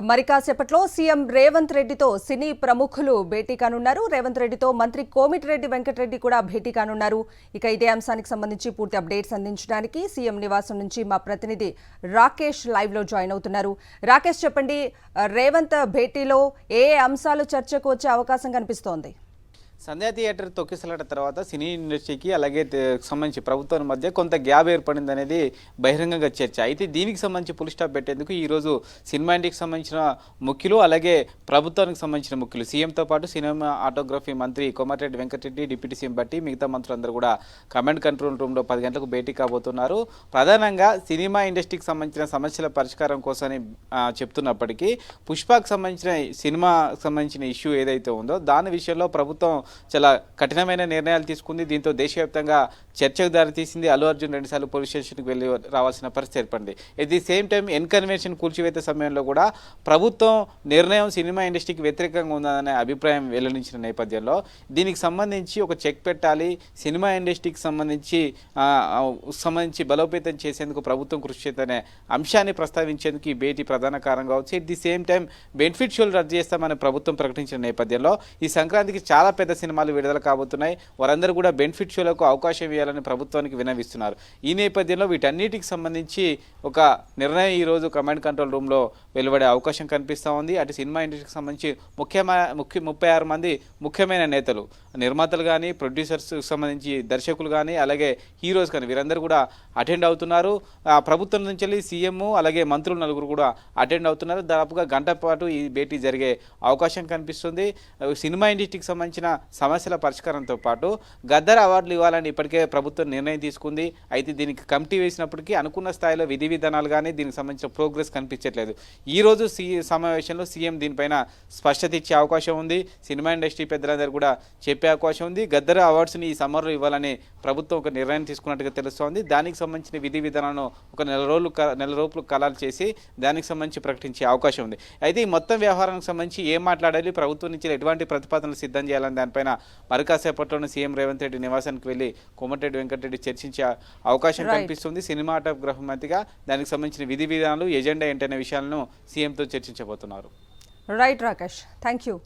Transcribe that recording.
మరి కాసేపట్లో సీఎం రేవంత్ రెడ్డితో సినీ ప్రముఖులు భేటీ కానున్నారు. రేవంత్ రెడ్డితో మంత్రి కోమిటిరెడ్డి వెంకటరెడ్డి కూడా భేటీ కానున్నారు. ఇదే అంశానికి సంబంధించి పూర్తి అప్డేట్స్ అందించడానికి సీఎం నివాసం నుంచి మా ప్రతినిధి రాకేష్ లైవ్ లో జాయిన్ అవుతున్నారు. రాకేష్, చెప్పండి, రేవంత్ భేటీలో ఏ అంశాలు చర్చకు వచ్చే అవకాశం కనిపిస్తోంది? సంధ్యా థియేటర్ తొక్కిసలాట తర్వాత సినీ ఇండస్ట్రీకి అలాగే సంబంధించి ప్రభుత్వం మధ్య కొంత గ్యాప్ ఏర్పడింది అనేది బహిరంగంగా చర్చ. అయితే దీనికి సంబంధించి ఫుల్ స్టాప్ పెట్టేందుకు ఈరోజు సినిమా ఇండస్ట్రీకి సంబంధించిన ముఖ్యులు అలాగే ప్రభుత్వానికి సంబంధించిన ముఖ్యులు సీఎంతో పాటు సినిమా ఆటోగ్రఫీ మంత్రి కోమటిరెడ్డి వెంకటరెడ్డి, డిప్యూటీ సీఎం బట్టి మిగతా మంత్రులందరూ కూడా కమాండ్ కంట్రోల్ రూమ్లో 10 గంటలకు భేటీ కాబోతున్నారు. ప్రధానంగా సినిమా ఇండస్ట్రీకి సంబంధించిన సమస్యల పరిష్కారం కోసమని చెప్తున్నప్పటికీ పుష్పకు సంబంధించిన సినిమాకు సంబంధించిన ఇష్యూ ఏదైతే ఉందో దాని విషయంలో ప్రభుత్వం చాలా కఠినమైన నిర్ణయాలు తీసుకుంది. దీంతో దేశవ్యాప్తంగా చర్చకు దారితీసింది. అల్లు అర్జున్ 2 సార్లు పోలీస్ స్టేషన్కి వెళ్ళి రావాల్సిన పరిస్థితి ఏర్పడింది. At the same time N convention కూల్చివేత సమయంలో కూడా ప్రభుత్వం నిర్ణయం సినిమా ఇండస్ట్రీకి వ్యతిరేకంగా ఉందనే అభిప్రాయం వెల్లడించిన నేపథ్యంలో దీనికి సంబంధించి ఒక చెక్ పెట్టాలి, సినిమా ఇండస్ట్రీకి సంబంధించి బలోపేతం చేసేందుకు ప్రభుత్వం కృషి చేతనే అంశాన్ని ప్రస్తావించేందుకు ఈ భేటీ ప్రధాన కారణం కావచ్చు. At the same time benefit షోలు రద్దు చేస్తామని ప్రభుత్వం ప్రకటించిన నేపథ్యంలో ఈ సంక్రాంతికి చాలా పెద్ద సినిమాలు విడుదల కాబోతున్నాయి. వారందరూ కూడా బెనిఫిట్ షోలకు అవకాశం ఇవ్వాలని ప్రభుత్వానికి విన్నవిస్తున్నారు. ఈ నేపథ్యంలో వీటన్నిటికి సంబంధించి ఒక నిర్ణయం ఈరోజు కమాండ్ కంట్రోల్ రూమ్లో వెలువడే అవకాశం కనిపిస్తూ ఉంది. అటు సినిమా ఇండస్ట్రీకి సంబంధించి 36 మంది ముఖ్యమైన నేతలు, నిర్మాతలు కానీ, ప్రొడ్యూసర్స్ సంబంధించి దర్శకులు కానీ, అలాగే హీరోస్ కానీ వీరందరూ కూడా అటెండ్ అవుతున్నారు. ప్రభుత్వం నుంచి వెళ్ళి సీఎం అలాగే మంత్రులు 4 కూడా అటెండ్ అవుతున్నారు. దాదాపుగా గంట పాటు ఈ భేటీ జరిగే అవకాశం కనిపిస్తుంది. సినిమా ఇండస్ట్రీకి సంబంధించిన సమస్యల పరిష్కారంతో పాటు గద్దర్ అవార్డులు ఇవ్వాలని ఇప్పటికే ప్రభుత్వం నిర్ణయం తీసుకుంది. అయితే దీనికి కమిటీ వేసినప్పటికీ అనుకున్న స్థాయిలో విధి విధానాలు కానీ దీనికి సంబంధించిన ప్రోగ్రెస్ కనిపించట్లేదు. ఈరోజు సమావేశంలో సీఎం దీనిపైన స్పష్టత ఇచ్చే అవకాశం ఉంది. సినిమా ఇండస్ట్రీ పెద్దలందరూ కూడా చెప్పే అవకాశం ఉంది. గద్దర్ అవార్డ్స్ని ఈ సమ్మర్లో ఇవ్వాలని ప్రభుత్వం ఒక నిర్ణయం తీసుకున్నట్టుగా తెలుస్తోంది. దానికి సంబంధించిన విధి విధానాలను ఒక నెల రోజులు ఖరారు చేసి దానికి సంబంధించి ప్రకటించే అవకాశం ఉంది. అయితే ఈ మొత్తం వ్యవహారానికి సంబంధించి ఏం మాట్లాడాలి, ప్రభుత్వం నుంచి ఎటువంటి ప్రతిపాదనలు సిద్ధం చేయాలని దానిపైన మరి కాసేపట్లోనే సీఎం రేవంత్ రెడ్డి నివాసానికి వెళ్లి కోమటిరెడ్డి వెంకటరెడ్డి చర్చించే అవకాశం కనిపిస్తుంది. సినిమాటోగ్రఫీ మంత్రిగా దానికి సంబంధించిన విధి విధానాలు, ఎజెండా ఏంటనే విషయాలను సీఎంతో చర్చించబోతున్నారు. Right Rakesh, thank you.